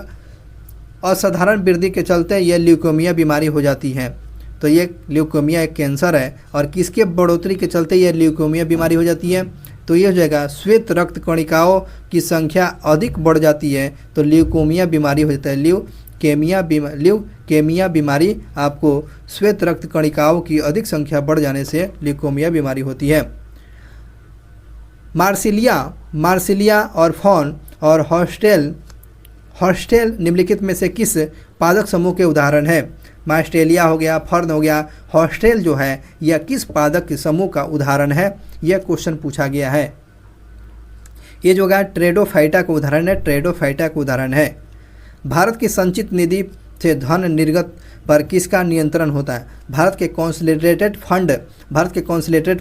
असाधारण वृद्धि के चलते ये ल्यूकेमिया बीमारी हो जाती है। तो ये ल्यूकेमिया एक कैंसर है और किसके बढ़ोतरी के चलते ये ल्यूकेमिया बीमारी हो जाती है? तो ये हो जाएगा श्वेत रक्त कणिकाओं की संख्या अधिक बढ़ जाती है तो ल्यूकेमिया बीमारी हो जाता है। ल्यूकेमिया बीमारी आपको श्वेत रक्त कणिकाओं की अधिक संख्या बढ़ जाने से ल्यूकेमिया बीमारी होती है। मार्सिलिया और फॉन और हॉस्टेल निम्नलिखित में से किस पादप समूह के उदाहरण है? मास्टेलिया हो गया, फर्न हो गया, हॉस्टेल जो है यह किस पादप के समूह का उदाहरण है? यह क्वेश्चन पूछा गया है। ये जो है ट्रेडोफाइटा का उदाहरण है, ट्रेडोफाइटा का उदाहरण है। भारत की संचित निधि से धन निर्गत पर किसका नियंत्रण होता है? भारत के कॉन्सोलिडेटेड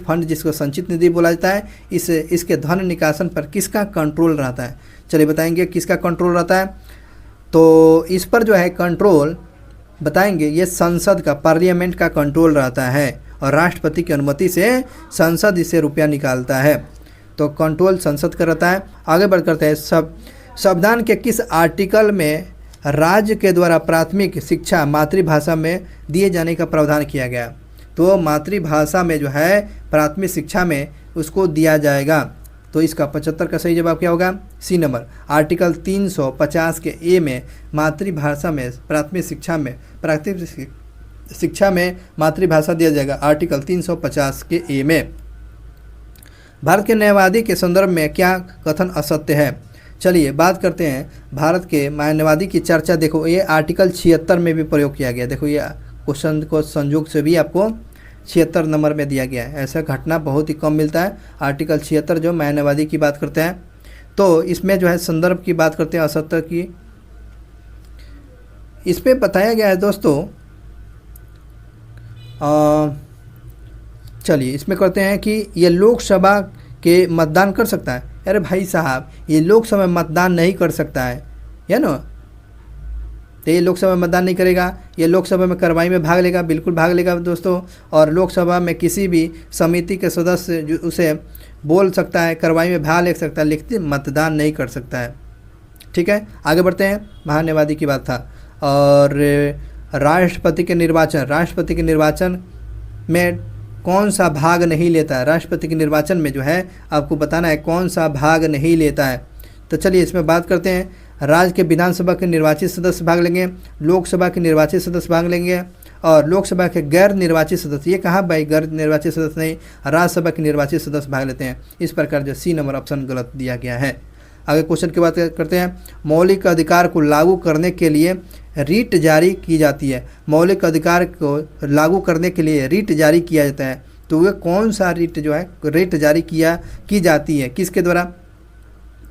फंड जिसको संचित निधि बोला जाता है, इसके धन निकासन पर किसका कंट्रोल रहता है? चलिए बताएंगे किसका कंट्रोल रहता है। तो इस पर जो है कंट्रोल बताएंगे, ये संसद का, पार्लियामेंट का कंट्रोल रहता है और राष्ट्रपति की अनुमति से संसद इससे रुपया निकालता है। तो कंट्रोल संसद का रहता है। आगे बढ़ करते हैं, संविधान के किस आर्टिकल में राज्य के द्वारा प्राथमिक शिक्षा मातृभाषा में दिए जाने का प्रावधान किया गया? तो मातृभाषा में जो है प्राथमिक शिक्षा में उसको दिया जाएगा। तो इसका 75 का सही जवाब क्या होगा? सी नंबर। आर्टिकल 350 के ए में मातृभाषा में प्राथमिक शिक्षा में मातृभाषा दिया जाएगा, आर्टिकल 350 के ए में। भारत के न्यायवादी के संदर्भ में क्या कथन असत्य है? चलिए बात करते हैं भारत के न्यायवादी की चर्चा। देखो ये आर्टिकल 76 में भी प्रयोग किया गया। देखो ये क्वेश्चन को संयोग से भी आपको 76 नंबर में दिया गया है। ऐसा घटना बहुत ही कम मिलता है। आर्टिकल 76 जो न्यायवादी की बात करते हैं, तो इसमें जो है संदर्भ की बात करते हैं असत्य की। इस पे बताया गया है दोस्तों, चलिए इसमें करते हैं कि ये लोकसभा के मतदान कर सकता है। अरे भाई साहब, ये लोकसभा में मतदान नहीं कर सकता है ना। तो ये लोकसभा में मतदान नहीं करेगा, ये लोकसभा में कार्रवाई में भाग लेगा, बिल्कुल भाग लेगा दोस्तों। और लोकसभा में किसी भी समिति के सदस्य जो उसे बोल सकता है, कार्रवाई में भाग ले सकता है, लेकिन मतदान नहीं कर सकता है। ठीक है, आगे बढ़ते हैं। महान्यायवादी की बात था। और राष्ट्रपति के निर्वाचन में कौन सा भाग नहीं लेता है? राष्ट्रपति के निर्वाचन में जो है आपको बताना है कौन सा भाग नहीं लेता है। तो चलिए इसमें बात करते हैं। राज्य के विधानसभा के निर्वाचित सदस्य भाग लेंगे, लोकसभा के निर्वाचित सदस्य भाग लेंगे और लोकसभा के गैर निर्वाचित सदस्य। ये कहाँ भाई गैर निर्वाचित सदस्य नहीं, राज्यसभा के निर्वाचित सदस्य भाग लेते हैं। इस प्रकार जो सी नंबर ऑप्शन गलत दिया गया है। आगे क्वेश्चन की बात करते हैं। मौलिक अधिकार को लागू करने के लिए रीट जारी की जाती है। मौलिक अधिकार को लागू करने के लिए रीट जारी किया जाता है। तो वह कौन सा रीट जो है रीट जारी की जाती है, किसके द्वारा?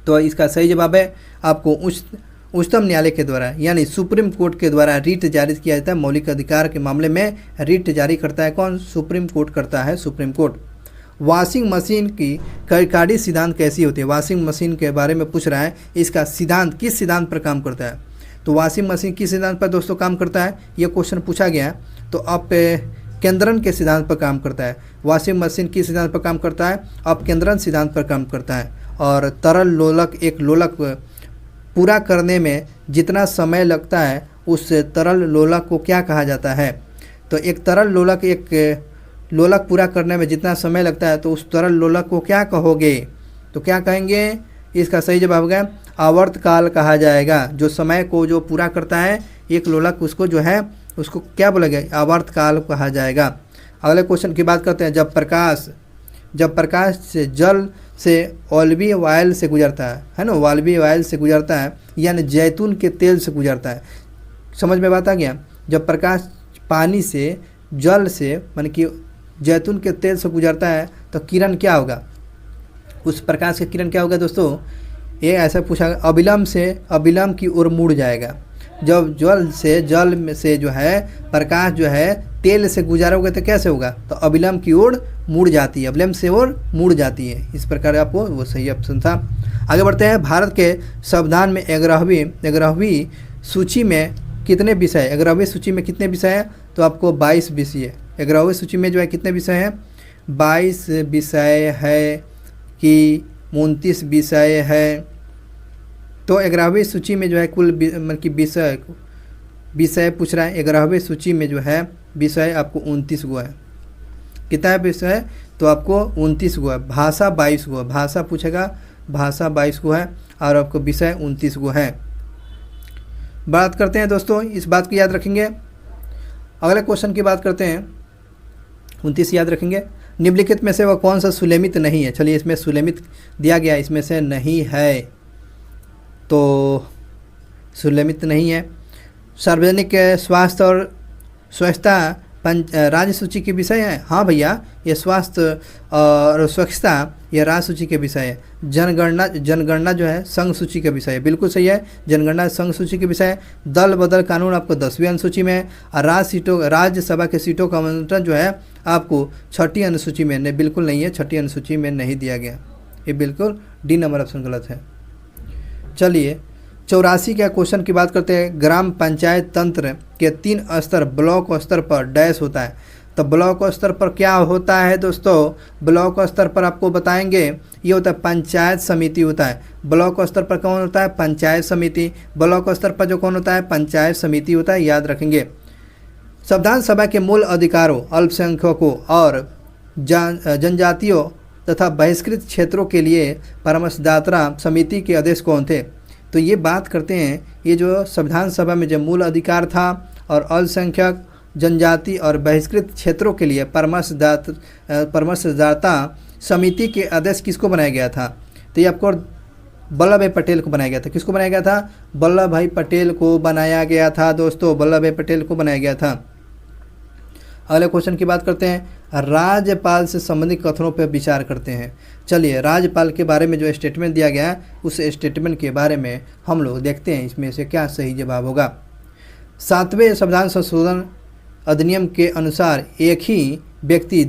तो इसका सही जवाब है आपको उच्चतम न्यायालय के द्वारा, यानी सुप्रीम कोर्ट के द्वारा रीट जारी किया जाता है। मौलिक अधिकार के मामले में रीट जारी करता है कौन? सुप्रीम कोर्ट करता है, सुप्रीम कोर्ट। वॉशिंग मशीन की कार्यकारी सिद्धांत कैसी होती है? वॉशिंग मशीन के बारे में पूछ रहा है। इसका सिद्धांत किस सिद्धांत पर काम करता है? तो वॉशिंग मशीन किस सिद्धांत पर दोस्तों काम करता है, ये क्वेश्चन पूछा गया। तो अपकेंद्रण के सिद्धांत पर काम करता है। वॉशिंग मशीन किस सिद्धांत पर काम करता है, अपकेंद्रण सिद्धांत पर काम करता है। और तरल लोलक, एक लोलक पूरा करने में जितना समय लगता है उस तरल लोलक को क्या कहा जाता है। तो एक तरल लोलक, एक लोलक पूरा करने में जितना समय लगता है तो उस तरल लोलक को क्या कहोगे, तो क्या कहेंगे, इसका सही जवाब होगा आवर्तकाल कहा जाएगा। जो समय को जो पूरा करता है एक लोलक, उसको जो है उसको क्या बोलेंगे, आवर्तकाल कहा जाएगा। अगले क्वेश्चन की बात करते हैं। जब प्रकाश से जल से ऑलिव ऑयल से गुजरता है ना, ऑलिव ऑयल से गुजरता है यानी जैतून के तेल से गुजरता है। समझ में बात आ गया। जब प्रकाश पानी से, जल से माने कि जैतून के तेल से गुजरता है तो किरण क्या होगा, उस प्रकाश का किरण क्या होगा दोस्तों, ये ऐसा पूछा, अविलंब की ओर मुड़ जाएगा। जब जल से जो है प्रकाश जो है तेल से गुजारोगे तो कैसे होगा, तो अविलंब की ओर मुड़ जाती है, अविलंब से ओर मुड़ जाती है। इस प्रकार आपको वो सही ऑप्शन था। आगे बढ़ते हैं। भारत के संविधान में 11वीं सूची में कितने विषय, 11वीं सूची में कितने विषय हैं, तो आपको 22 विषय। 11वीं सूची में जो है कितने विषय हैं, 22 विषय है कि 29 विषय है। तो 11वीं सूची में जो है कुल मतलब कि विषय पूछ रहा है। 11वीं सूची में जो है विषय आपको 29 गो है। कितना है विषय, तो आपको 29 गो है। भाषा 22 गो है, भाषा पूछेगा, भाषा 22 गो है और आपको विषय 29 गो है। बात करते हैं दोस्तों, इस बात को याद रखेंगे। अगले क्वेश्चन की बात करते हैं। 29 याद रखेंगे। निम्नलिखित में से वह कौन सा सुलेमित नहीं है, चलिए इसमें सुलेमित दिया गया, इसमें से नहीं है, तो सुलेमित नहीं है। सार्वजनिक स्वास्थ्य और स्वच्छता राज्य सूची के विषय है। हाँ भैया, ये स्वास्थ्य और स्वच्छता ये राज्य सूची के विषय है। जनगणना जो है संघ सूची के विषय है, बिल्कुल सही है, जनगणना संघ सूची के विषय है। दल बदल कानून आपको 10वीं अनुसूची में है और राज्यसभा के सीटों का आवंटन जो है आपको 6ठी अनुसूची में नहीं, बिल्कुल नहीं है, 6ठी अनुसूची में नहीं दिया गया, ये बिल्कुल डी नंबर ऑप्शन गलत है। चलिए 84 के क्वेश्चन की बात करते हैं। ग्राम पंचायत तंत्र के 3 स्तर ब्लॉक स्तर पर डैश होता है। तो ब्लॉक स्तर पर क्या होता है दोस्तों, ब्लॉक स्तर पर आपको बताएंगे, ये होता है पंचायत समिति होता है। ब्लॉक स्तर पर कौन होता है, पंचायत समिति। ब्लॉक स्तर पर जो कौन होता है, पंचायत समिति होता है, याद रखेंगे। संविधान सभा के मूल अधिकारों, अल्पसंख्यकों और जनजातियों तथा बहिष्कृत क्षेत्रों के लिए परामर्शदाता समिति के अध्यक्ष कौन थे। तो ये बात करते हैं, ये जो संविधान सभा में जो मूल अधिकार था और अल्पसंख्यक, जनजाति और बहिष्कृत क्षेत्रों के लिए परामर्शदाता समिति के अध्यक्ष किसको बनाया गया था, तो ये आपको वल्लभ भाई पटेल को बनाया गया था। किसको बनाया गया था, वल्लभ भाई पटेल को बनाया गया था दोस्तों, वल्लभ भाई पटेल को बनाया गया था। अगले क्वेश्चन की बात करते हैं। राज्यपाल से संबंधित कथनों पर विचार करते हैं। चलिए राज्यपाल के बारे में जो स्टेटमेंट दिया गया है उस स्टेटमेंट के बारे में हम लोग देखते हैं इसमें से क्या सही जवाब होगा। 7वें संविधान संशोधन अधिनियम के अनुसार एक ही व्यक्ति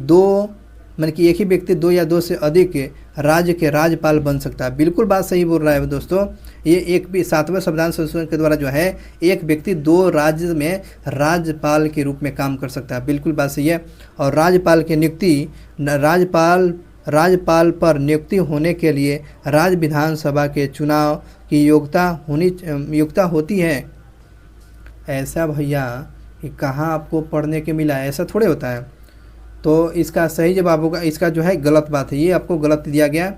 दो या दो से अधिक राज्य के राज्यपाल बन सकता है। बिल्कुल बात सही बोल रहा है दोस्तों, ये एक भी 7वें संविधान संशोधन के द्वारा जो है एक व्यक्ति 2 राज्य में राज्यपाल के रूप में काम कर सकता है, बिल्कुल बात सही है। और राज्यपाल की नियुक्ति राज्यपाल पर नियुक्ति होने के लिए राज्य विधानसभा के चुनाव की योग्यता होती है। ऐसा भैया ये कहाँ आपको पढ़ने के मिला है, ऐसा थोड़े होता है। तो इसका सही जवाब होगा, इसका जो है गलत बात है, ये आपको गलत दिया गया,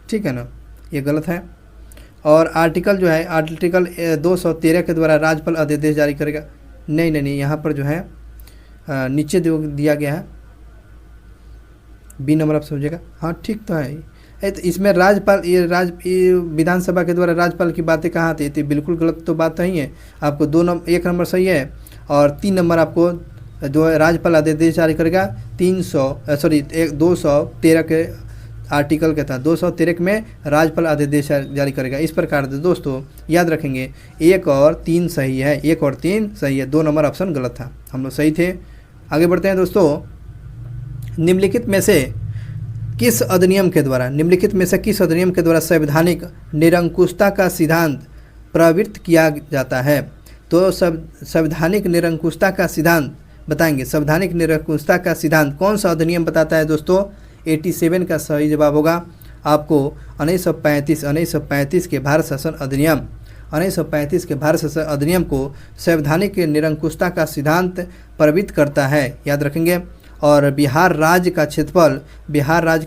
ठीक है ना, ये गलत है। और आर्टिकल जो है आर्टिकल 213 के द्वारा राज्यपाल अध्यादेश जारी करेगा। नहीं, यहाँ पर जो है नीचे दिया गया है, बी नंबर आप समझिएगा। हाँ ठीक तो है, तो इसमें राज्यपाल ये विधानसभा के द्वारा राज्यपाल की बातें कहाँ थी, तो बिल्कुल गलत तो बात नहीं है। आपको 1 नंबर सही है और 3 नंबर आपको जो है राज्यपाल अध्यादेश जारी करेगा 213 के आर्टिकल के था, 213 में राज्यपाल आदेश जारी करेगा। इस प्रकार से दोस्तों याद रखेंगे 1 और 3 सही है, 1 और 3 सही है, 2 नंबर ऑप्शन गलत था, हम लोग सही थे। आगे बढ़ते हैं दोस्तों। निम्नलिखित में से किस अधिनियम के द्वारा, निम्नलिखित में से किस अधिनियम के द्वारा संवैधानिक निरंकुशता का सिद्धांत प्रवृत्त किया जाता है? तो संवैधानिक निरंकुशता का सिद्धांत बताएंगे। संवैधानिक निरंकुशता का सिद्धांत कौन सा अधिनियम बताता है दोस्तों? 87 का सही जवाब होगा आपको 1935 के भारत शासन अधिनियम। 1935 के भारत शासन अधिनियम को संवैधानिक निरंकुशता का सिद्धांत प्रवृत्त करता है, याद रखेंगे। और बिहार राज्य का क्षेत्रफल भारत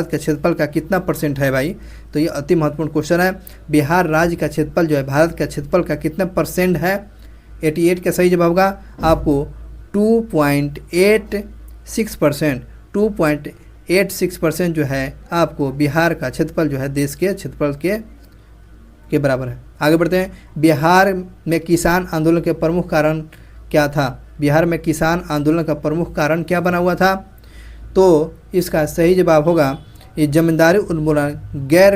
के क्षेत्रफल का कितना % है भाई? तो ये अति महत्वपूर्ण क्वेश्चन है। बिहार राज्य का क्षेत्रफल जो है भारत के क्षेत्रफल का कितना % है? 88 का सही जवाब होगा आपको 2.86%। 2.86% जो है आपको बिहार का क्षेत्रफल जो है देश के क्षेत्रफल के बराबर है। आगे बढ़ते हैं। बिहार में किसान आंदोलन के प्रमुख कारण क्या था? बिहार में किसान आंदोलन का प्रमुख कारण क्या बना हुआ था? तो इसका सही जवाब होगा ये जमींदारी उन्मूलन, गैर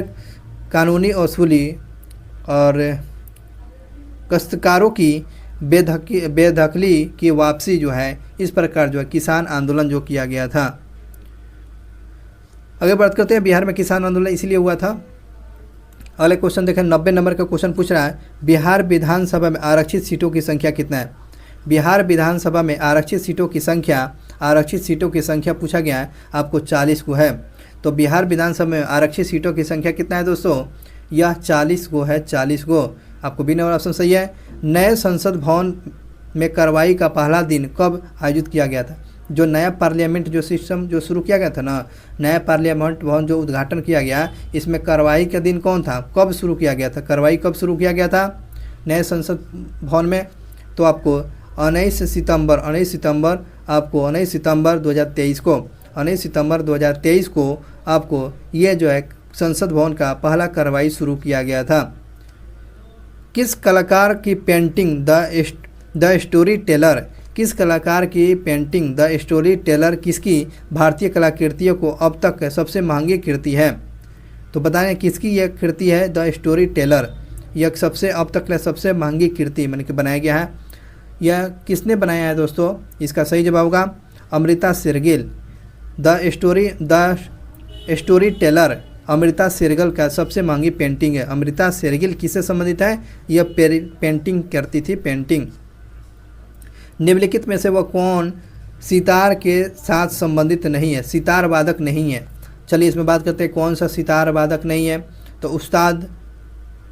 कानूनी वसूली और काश्तकारों की बेदखली की वापसी जो है, इस प्रकार जो है किसान आंदोलन जो किया गया था। आगे बात करते हैं। बिहार में किसान आंदोलन इसलिए हुआ था। अगले क्वेश्चन देखें, 90 नंबर का क्वेश्चन पूछ रहा है बिहार विधानसभा में आरक्षित सीटों की संख्या कितना है? बिहार विधानसभा में आरक्षित सीटों की संख्या पूछा गया है, आपको 40 को है। तो बिहार विधानसभा में आरक्षित सीटों की संख्या कितना है दोस्तों? यह 40 को है, 40 को। आपको बी नंबर ऑप्शन सही है। नए संसद भवन में कार्रवाई का पहला दिन कब आयोजित किया गया था? जो नया पार्लियामेंट जो सिस्टम जो शुरू किया गया था ना, नया पार्लियामेंट भवन जो उद्घाटन किया गया, इसमें कार्रवाई का दिन कौन था? कब शुरू किया गया था? कार्रवाई कब शुरू किया गया था नए संसद भवन में? तो आपको 19 सितंबर आपको 19 सितंबर 2023 को 19 सितंबर 2023 को आपको ये जो है संसद भवन का पहला कार्रवाई शुरू किया गया था। किस कलाकार की पेंटिंग द स्टोरी टेलर, किस कलाकार की पेंटिंग द स्टोरी टेलर किसकी भारतीय कलाकृतियों को अब तक सबसे महंगी कृति है? तो बताएं किसकी यह कृति है द स्टोरी टेलर? यह अब तक सबसे महंगी कृति मैंने कि बनाया गया है। यह किसने बनाया है दोस्तों? इसका सही जवाब होगा Amrita Shergil. The story teller Amrita Shergil का सबसे महंगी पेंटिंग है। अमृता शेरगिल किससे संबंधित है? यह पेंटिंग करती थी, पेंटिंग। निम्नलिखित में से वह कौन सितार के साथ संबंधित नहीं है, सितार वादक नहीं है? चलिए इसमें बात करते हैं कौन सा सितार वादक नहीं है। तो उस्ताद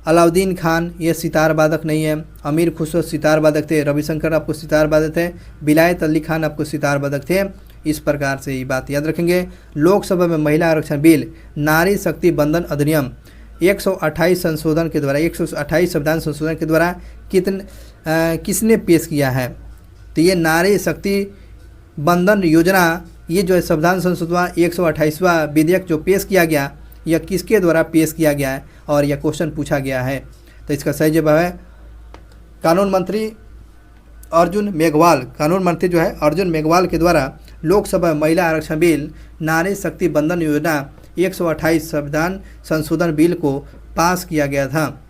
अलाउद्दीन खान ये सितार वादक नहीं है। अमीर खुसरो सितार वादक थे। रविशंकर आपको सितार वादक थे। विलायत अली खान आपको सितार वादक थे। इस प्रकार से ये बात याद रखेंगे। लोकसभा में महिला आरक्षण बिल, नारी शक्ति बंधन अधिनियम 128 संशोधन के द्वारा 128 संविधान संशोधन के द्वारा किसने पेश किया है? तो ये नारी शक्ति बंधन योजना, ये जो है संविधान संशोधन 128वां विधेयक जो पेश किया गया, यह किसके द्वारा पेश किया गया है और यह क्वेश्चन पूछा गया है? तो इसका सही जवाब है कानून मंत्री अर्जुन मेघवाल। कानून मंत्री जो है अर्जुन मेघवाल के द्वारा लोकसभा में महिला आरक्षण बिल, नारी शक्ति बंधन योजना 128 संविधान संशोधन बिल को पास किया गया था।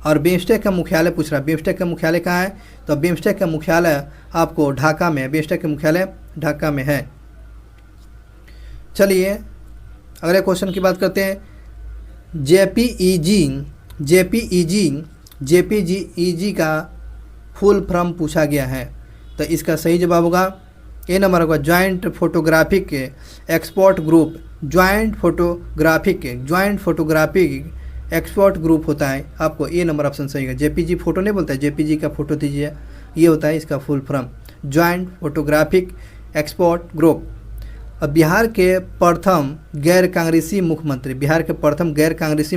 और बिम्स्टेक का मुख्यालय पूछ रहा है, बिम्स्टेक का मुख्यालय कहाँ है? तो बिम्स्टेक का मुख्यालय आपको ढाका में है। बिम्स्टेक का मुख्यालय ढाका में है। चलिए अगले क्वेश्चन की बात करते हैं। जेपीईजी का फुल फॉर्म पूछा गया है। तो इसका सही जवाब होगा ए नंबर होगा joint photographic export group. Joint photographic export group होता है। आपको ए नंबर ऑप्शन सही है। जेपीजी फोटो नहीं बोलता है, जेपीजी का फोटो दीजिए, ये होता है इसका full form joint photographic export group. अब बिहार के प्रथम गैर कांग्रेसी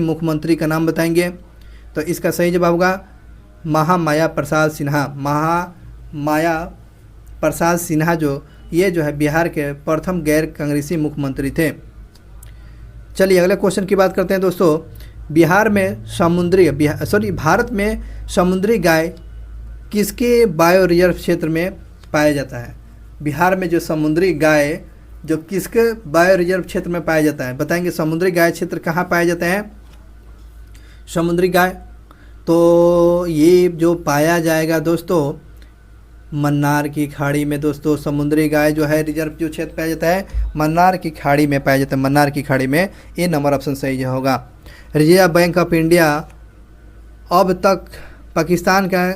मुख्यमंत्री का नाम बताएंगे। तो इसका सही जवाब होगा महामाया प्रसाद सिन्हा जो ये जो है बिहार के प्रथम गैर कांग्रेसी मुख्यमंत्री थे। चलिए अगले क्वेश्चन की बात करते हैं दोस्तों। भारत में समुद्री गाय किसके बायो रिजर्व क्षेत्र में पाया जाता है? बिहार में जो समुद्री गाय जो किसके बायो रिजर्व क्षेत्र में पाया जाता है? बताएंगे समुद्री गाय क्षेत्र कहाँ पाया जाता है? समुद्री गाय तो ये जो पाया जाएगा दोस्तों, मन्नार की खाड़ी में दोस्तों समुद्री गाय जो है रिजर्व जो क्षेत्र पाया जाता है मन्नार की खाड़ी में पाया जाता है, मन्नार की खाड़ी में। ये नंबर ऑप्शन सही जो होगा। रिजर्व बैंक ऑफ इंडिया अब तक पाकिस्तान का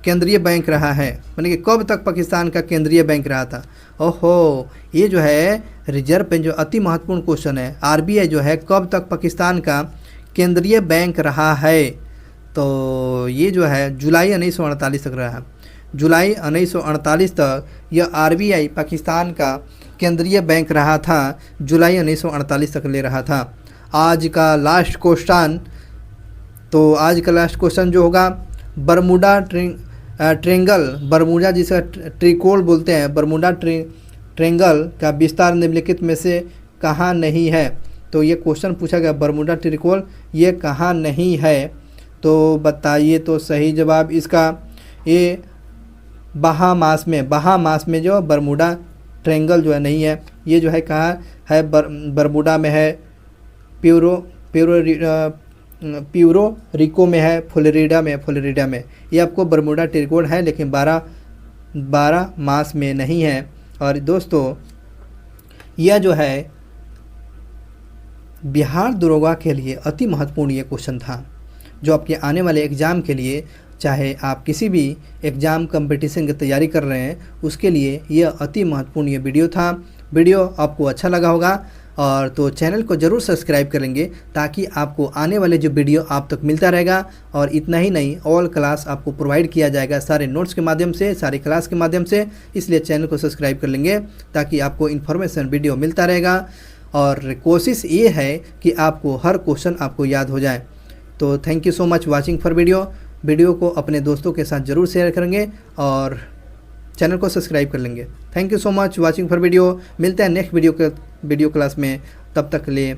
केंद्रीय बैंक रहा है, यानी कि कब तक पाकिस्तान का केंद्रीय बैंक रहा था। ओहो, ये जो है रिजर्व बैंक जो अति महत्वपूर्ण क्वेश्चन है। आरबीआई जो है कब तक पाकिस्तान का केंद्रीय बैंक रहा है, तो ये जो है जुलाई 1948 तक रहा है। जुलाई 1948 तक यह आरबीआई पाकिस्तान का केंद्रीय बैंक रहा था, जुलाई 1948 तक ले रहा था। आज का लास्ट क्वेश्चन, तो आज का लास्ट क्वेश्चन जो होगा बरमूडा ट्रेंगल, बरमूडा जिसका ट्रिकोल बोलते हैं, बरमूडा ट्रेंगल का विस्तार निम्नलिखित में से कहाँ नहीं है। तो ये क्वेश्चन पूछा गया बरमूडा ट्रिकोल ये कहाँ नहीं है, तो बताइए। तो सही जवाब इसका ये बहामास में जो बरमूडा ट्रेंगल जो है नहीं है। ये जो है कहाँ है, बरमूडा में है, प्यूरो रिको में है, फ्लोरिडा में। ये आपको बरमूडा ट्रिकोल है, लेकिन 12 मास में नहीं है। और दोस्तों यह जो है बिहार दरोगा के लिए अति महत्वपूर्ण ये क्वेश्चन था, जो आपके आने वाले एग्ज़ाम के लिए, चाहे आप किसी भी एग्ज़ाम कंपटीशन की तैयारी कर रहे हैं, उसके लिए यह अति महत्वपूर्ण ये वीडियो था। वीडियो आपको अच्छा लगा होगा और तो चैनल को ज़रूर सब्सक्राइब करेंगे, ताकि आपको आने वाले जो वीडियो आप तक मिलता रहेगा। और इतना ही नहीं, ऑल क्लास आपको प्रोवाइड किया जाएगा सारे नोट्स के माध्यम से, सारी क्लास के माध्यम से। इसलिए चैनल को सब्सक्राइब कर लेंगे ताकि आपको इन्फॉर्मेशन वीडियो मिलता रहेगा। और कोशिश ये है कि आपको हर क्वेश्चन आपको याद हो जाए। तो thank you so much watching for video को अपने दोस्तों के साथ ज़रूर शेयर करेंगे और चैनल को सब्सक्राइब कर लेंगे। Thank you so much watching for video. मिलते हैं नेक्स्ट वीडियो क्लास में, तब तक के लिए